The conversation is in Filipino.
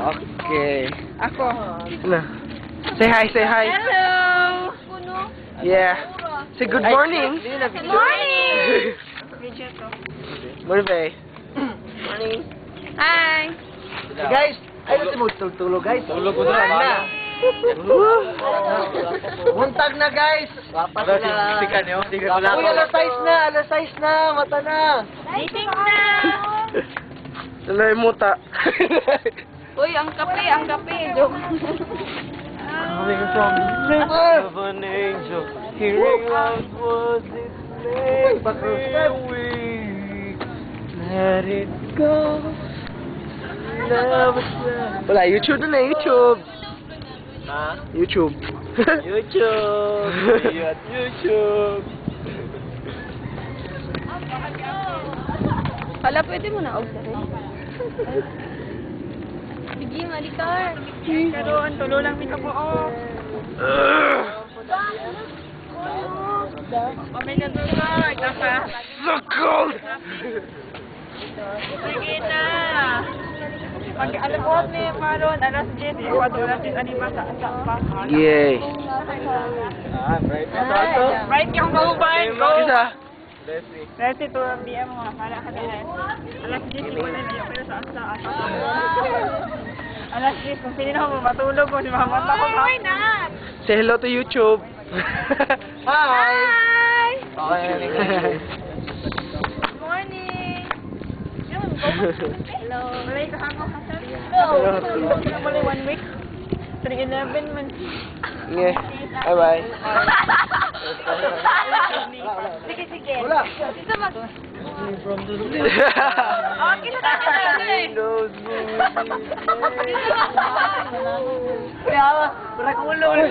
Okay. Ako. Ano? Say hi, say hi. Hello! Yeah. Say good morning. Good morning! Morning, Faye. Morning. Hi! Guys, ay natin magtulog, guys. Tulog ko na. Buntag na, guys. Sikan yun. Uy, alas 6 na. Mata na. Dating na! Tuloy muta. Uy, ang kape. Joke. Coming from of an angel, hearing out was its name. We let it go. Wala, YouTube na YouTube. Ha? YouTube. YouTube. At YouTube. Hala, pwede mo na og sige, malikar. Karoon, tulo lang mi kabuo. Pamilya tulo, ikasa. So cold! Sige na. Pag-alapot ni Maron, alas 10, iwan natin anima sa pa. Yay. Right yung mobile, go. Isa. Leslie, to ang DM mo, kala ka na. Alas 10, iwan na yung pero sa asa. Alas 10, kung pili na ako matulog ko, si mamata ko. Why not? Say hello to YouTube. Hi! Hi! Good morning! Hello! Malay ka hako ka sir? No! Malay 1 week? 3-11 man. Okay. Bye-bye. Sige. Wala. Dito mag... From the Okay, sa windows. Kaya, para kulo.